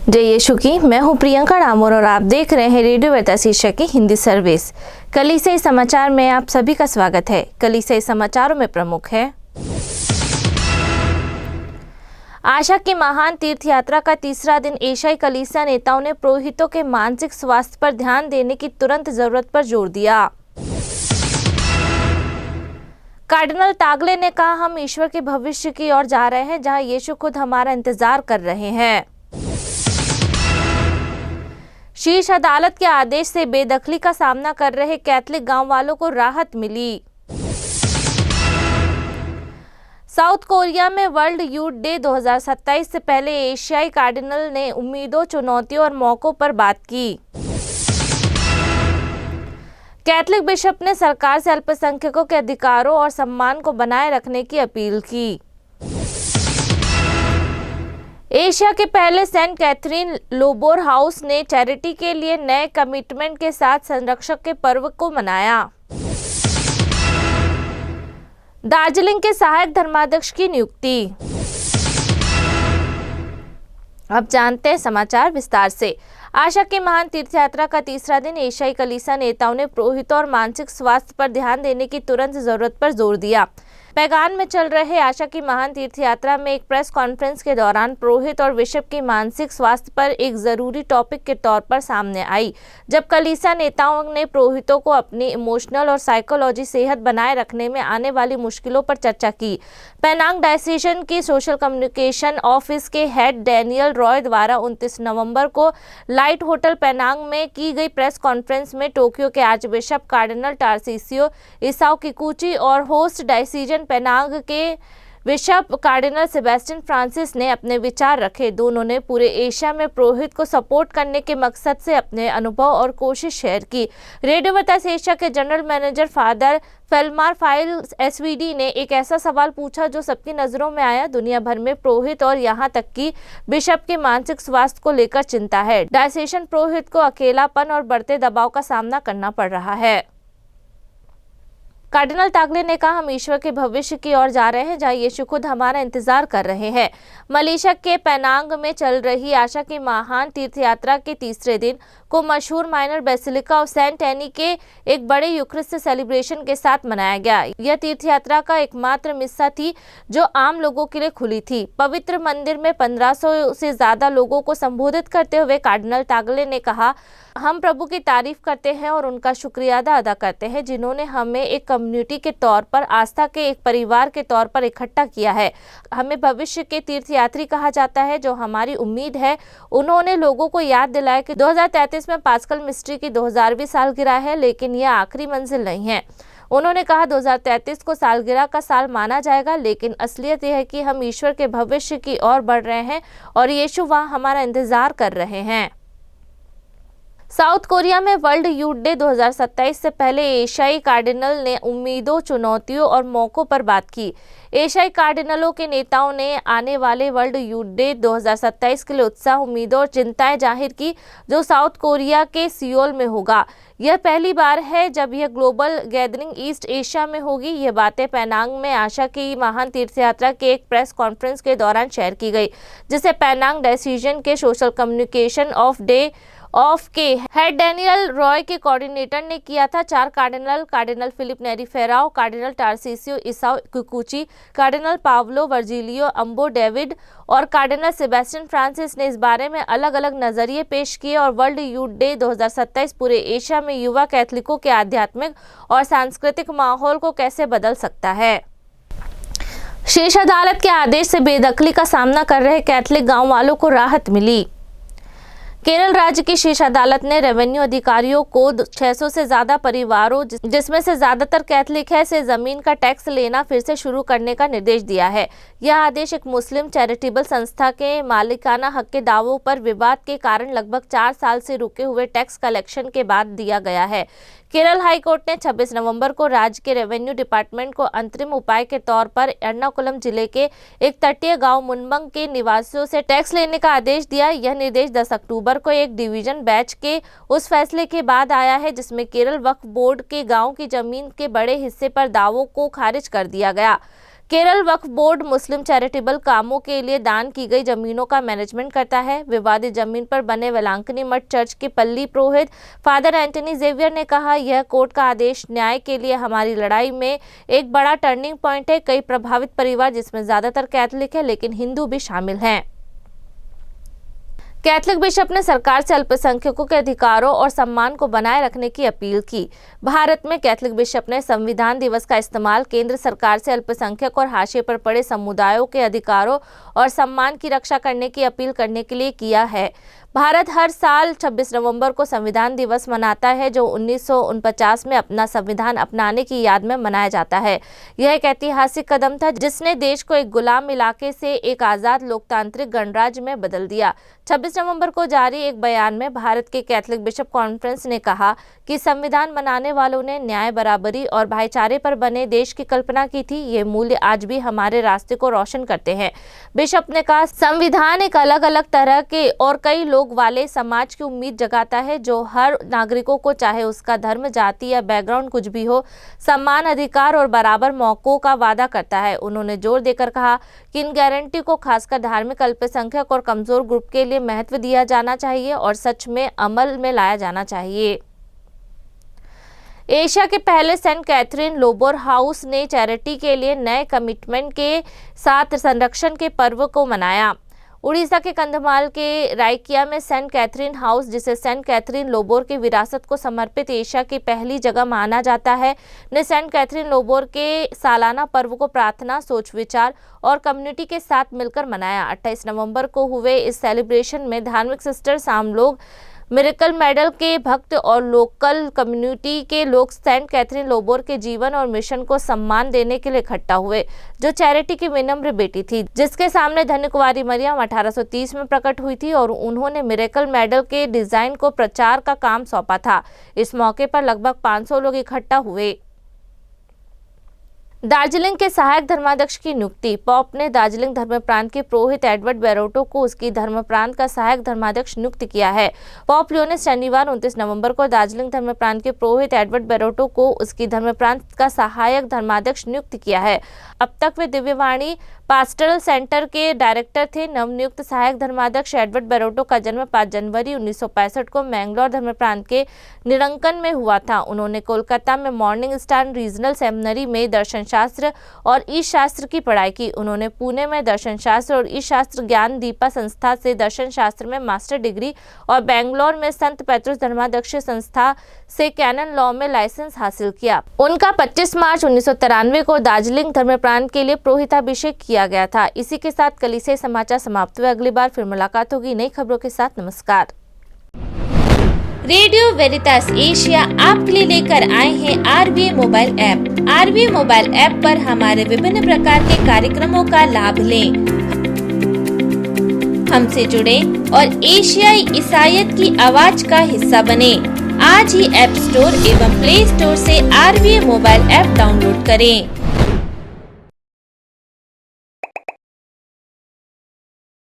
जय यीशु की। मैं हूं प्रियंका डामोर और आप देख रहे हैं रेडियो वार्ता शीर्षक की हिंदी सर्विस। कलीसियाई समाचार में आप सभी का स्वागत है। कलीसियाई समाचारों में प्रमुख है, आशा की महान तीर्थ यात्रा का तीसरा दिन। एशियाई कलीसिया नेताओं ने पुरोहितों के मानसिक स्वास्थ्य पर ध्यान देने की तुरंत जरूरत पर जोर दिया। कार्डिनल तागले ने कहा, हम ईश्वर के भविष्य की ओर जा रहे हैं जहां यीशु खुद हमारा इंतजार कर रहे हैं। शीर्ष अदालत के आदेश से बेदखली का सामना कर रहे कैथोलिक गांव वालों को राहत मिली। साउथ कोरिया में वर्ल्ड यूथ डे 2027 से पहले एशियाई कार्डिनल ने उम्मीदों, चुनौतियों और मौकों पर बात की। कैथोलिक बिशप ने सरकार से अल्पसंख्यकों के अधिकारों और सम्मान को बनाए रखने की अपील की। एशिया के पहले सेंट कैथरीन लोबोर हाउस ने चैरिटी के लिए नए कमिटमेंट के साथ संरक्षक के पर्व को मनाया। दार्जिलिंग के सहायक धर्माध्यक्ष की नियुक्ति। अब जानते हैं समाचार विस्तार से। आशा की महान तीर्थ यात्रा का तीसरा दिन। एशियाई कलीसिया नेताओं ने पुरोहितों और मानसिक स्वास्थ्य पर ध्यान देने की तुरंत जरूरत पर जोर दिया। पैगान में चल रहे आशा की महान तीर्थ यात्रा में एक प्रेस कॉन्फ्रेंस के दौरान पुरोहित और बिशप की मानसिक स्वास्थ्य पर एक जरूरी टॉपिक के तौर पर सामने आई, जब कलीसिया नेताओं ने पुरोहितों को अपनी इमोशनल और साइकोलॉजी सेहत बनाए रखने में आने वाली मुश्किलों पर चर्चा की। पेनांग डायसीजन की सोशल कम्युनिकेशन ऑफिस के हेड डैनियल रॉय द्वारा 29 नवंबर को लाइट होटल पेनांग में की गई प्रेस कॉन्फ्रेंस में टोक्यो के archbishop cardinal Tarcisio Isao Kikuchi और होस्ट डायसीजन पेनांग के बिशप कार्डिनल सेबेस्टियन फ्रांसिस ने अपने विचार रखे। दोनों ने पूरे एशिया में पुरोहित को सपोर्ट करने के मकसद से अपने अनुभव और कोशिश शेयर की। रेडियो वार्ता एशिया के general manager father Felmar Fiel SVD ने एक ऐसा सवाल पूछा जो सबकी नजरों में आया। दुनिया भर में पुरोहित और यहाँ तक कि बिशप के मानसिक स्वास्थ्य को लेकर चिंता है। डायसेशन पुरोहित को अकेलापन और बढ़ते दबाव का सामना करना पड़ रहा है। कार्डिनल तागले ने कहा, हम ईश्वर के भविष्य की ओर जा रहे हैं जहां यीशु खुद हमारा इंतजार कर रहे हैं। मलेशिया के पेनांग में चल रही आशा की महान तीर्थ यात्रा के तीसरे दिन को मशहूर minor basilica of Saint Anne के एक बड़े यूक्रिस्ट सेलिब्रेशन के साथ मनाया गया। यह तीर्थ यात्रा का एकमात्र मिस्सा थी जो आम लोगों के लिए खुली थी। पवित्र मंदिर में 1500 से ज्यादा लोगों को संबोधित करते हुए कार्डिनल तागले ने कहा, हम प्रभु की तारीफ करते हैं और उनका शुक्रिया अदा करते हैं जिन्होंने हमें एक कम्युनिटी के तौर पर, आस्था के एक परिवार के तौर पर इकट्ठा किया है। हमें भविष्य के तीर्थयात्री कहा जाता है जो हमारी उम्मीद है। उन्होंने लोगों को याद दिलाया कि 2033 में पास्कल मिस्ट्री की 2000वीं सालगिरह है, लेकिन यह आखिरी मंजिल नहीं है। उन्होंने कहा 2033 को सालगिरह का साल माना जाएगा, लेकिन असलियत यह है कि हम ईश्वर के भविष्य की ओर बढ़ रहे हैं और यीशु वहां हमारा इंतजार कर रहे हैं। साउथ कोरिया में वर्ल्ड यूथ डे 2027 से पहले एशियाई कार्डिनल ने उम्मीदों, चुनौतियों और मौकों पर बात की। एशियाई कार्डिनलों के नेताओं ने आने वाले वर्ल्ड यूथ डे 2027 के लिए उत्साह, उम्मीदों और चिंताएं जाहिर की जो साउथ कोरिया के सियोल में होगा। यह पहली बार है जब यह ग्लोबल गैदरिंग ईस्ट एशिया में होगी। ये बातें पेनांग में आशा की महान तीर्थ यात्रा के एक प्रेस कॉन्फ्रेंस के दौरान शेयर की गई, जिसे पेनांग डायसीजन के सोशल कम्युनिकेशन ऑफ के हेड डैनियल रॉय के कोऑर्डिनेटर ने किया था। 4 cardinal Filipe Neri Ferrao, cardinal Tarcisio Isao Kikuchi, cardinal Pablo Virgilio Ambo David और कार्डिनल सेबेस्टियन फ्रांसिस ने इस बारे में अलग अलग नजरिए पेश किए और वर्ल्ड यूथ डे 2027 पूरे एशिया में युवा कैथोलिकों के आध्यात्मिक और सांस्कृतिक माहौल को कैसे बदल सकता है। शीर्ष अदालत के आदेश से बेदखली का सामना कर रहे कैथोलिक गांव वालों को राहत मिली। केरल राज्य की शीर्ष अदालत ने रेवेन्यू अधिकारियों को 600 से ज्यादा परिवारों, जिसमें से ज्यादातर कैथोलिक है, से जमीन का टैक्स लेना फिर से शुरू करने का निर्देश दिया है। यह आदेश एक मुस्लिम चैरिटेबल संस्था के मालिकाना हक के दावों पर विवाद के कारण लगभग 4 साल से रुके हुए टैक्स कलेक्शन के बाद दिया गया है। केरल हाईकोर्ट ने 26 नवंबर को राज्य के रेवेन्यू डिपार्टमेंट को अंतरिम उपाय के तौर पर एर्नाकुलम जिले के एक तटीय गांव मुनबंग के निवासियों से टैक्स लेने का आदेश दिया। यह निर्देश 10 अक्टूबर को एक डिवीजन बेंच के उस फैसले के बाद आया है जिसमें केरल वक्फ बोर्ड के गांव की जमीन के बड़े हिस्से पर दावों को खारिज कर दिया गया। केरल वक्फ बोर्ड मुस्लिम चैरिटेबल कामों के लिए दान की गई जमीनों का मैनेजमेंट करता है। विवादित जमीन पर बने वेलांकनी मठ चर्च के पल्ली पुरोहित फादर एंटनी जेवियर ने कहा, यह कोर्ट का आदेश न्याय के लिए हमारी लड़ाई में एक बड़ा टर्निंग पॉइंट है। कई प्रभावित परिवार, जिसमें ज्यादातर कैथोलिक है लेकिन हिंदू भी शामिल हैं। कैथलिक बिशप ने सरकार से अल्पसंख्यकों के अधिकारों और सम्मान को बनाए रखने की अपील की। भारत में कैथलिक बिशप ने संविधान दिवस का इस्तेमाल केंद्र सरकार से अल्पसंख्यक और हाशिए पर पड़े समुदायों के अधिकारों और सम्मान की रक्षा करने की अपील करने के लिए किया है। भारत हर साल 26 नवंबर को संविधान दिवस मनाता है, जो 1949 में अपना संविधान अपनाने की याद में मनाया जाता है। यह एक ऐतिहासिक कदम था जिसने देश को एक गुलाम इलाके से एक आज़ाद लोकतांत्रिक गणराज्य में बदल दिया। 26 नवंबर को जारी एक बयान में भारत के कैथलिक बिशप कॉन्फ्रेंस ने कहा कि संविधान बनाने वालों ने न्याय, बराबरी और भाईचारे पर बने देश की कल्पना की थी। ये मूल्य आज भी हमारे रास्ते को रोशन करते हैं। बिशप ने कहा, संविधान एक अलग अलग तरह के और कई लोग वाले समाज की उम्मीद जगाता है, जो हर नागरिकों को, चाहे उसका धर्म, जाति या बैकग्राउंड कुछ भी हो, सम्मान, अधिकार और बराबर मौकों का वादा करता है। उन्होंने जोर देकर कहा कि इन गारंटी को खासकर धार्मिक, अल्पसंख्यक और कमजोर ग्रुप के लिए महत्व दिया जाना चाहिए और सच में अमल में लाया जाना चाहिए। एशिया के पहले सेंट कैथरीन लोबोर हाउस ने चैरिटी के लिए नए कमिटमेंट के साथ संरक्षण के पर्व को मनाया। उड़ीसा के कंधमाल के रायकिया में सेंट कैथरीन हाउस, जिसे सेंट कैथरीन लोबोर की विरासत को समर्पित एशिया की पहली जगह माना जाता है, ने सेंट कैथरीन लोबोर के सालाना पर्व को प्रार्थना, सोच विचार और कम्युनिटी के साथ मिलकर मनाया। 28 नवंबर को हुए इस सेलिब्रेशन में धार्मिक सिस्टर, साम लोग, मिरेकल मेडल के भक्त और लोकल कम्युनिटी के लोग सेंट कैथरीन लोबोर के जीवन और मिशन को सम्मान देने के लिए इकट्ठा हुए, जो चैरिटी की विनम्र बेटी थी, जिसके सामने धन्य कुंवारी मरियम 1830 में प्रकट हुई थी और उन्होंने मिरेकल मेडल के डिजाइन को प्रचार का काम सौंपा था। इस मौके पर लगभग 500 लोग इकट्ठा हुए। दार्जिलिंग के सहायक धर्माध्यक्ष की नियुक्ति। पॉप ने दार्जिलिंग धर्म प्रांत के पुरोहित एडवर्ड बेरोटो को उसकी धर्म प्रांत का सहायक धर्माध्यक्ष नियुक्त किया है। पॉप लियो ने शनिवार 29 नवंबर को दार्जिलिंग धर्म प्रांत के पुरोहित एडवर्ड बेरोटो को उसकी धर्म प्रांत का सहायक धर्माध्यक्ष नियुक्त किया है। अब तक वे दिव्यवाणी पास्टरल सेंटर के डायरेक्टर थे। नवनियुक्त सहायक धर्माध्यक्ष एडवर्ड बेरोटो का जन्म 5 जनवरी 1965 को मैंगलोर धर्म प्रांत के निरंकन में हुआ था। उन्होंने कोलकाता में मॉर्निंग स्टार रीजनल सेमिनरी में दर्शन शास्त्र और ईश शास्त्र की पढ़ाई की। उन्होंने पुणे में दर्शन शास्त्र और ईश शास्त्र ज्ञान दीपा संस्था से दर्शन शास्त्र में मास्टर डिग्री और बेंगलोर में संत पेट्रुस धर्माध्यक्ष संस्था से कैनन लॉ में लाइसेंस हासिल किया। उनका 25 मार्च 1993 को दार्जिलिंग धर्म प्रांत के लिए पुरोहिताभिषेक किया गया था। इसी के साथ कलीसिया समाचार समाप्त हुए। अगली बार फिर मुलाकात होगी नई खबरों के साथ। नमस्कार। रेडियो वेरितास एशिया आपके लिए लेकर आए हैं RVA mobile app. RVA mobile app पर हमारे विभिन्न प्रकार के कार्यक्रमों का लाभ लें, हमसे जुड़े और एशियाई ईसाईयत की आवाज का हिस्सा बने। आज ही ऐप स्टोर एवं प्ले स्टोर से RVA मोबाइल ऐप डाउनलोड करें।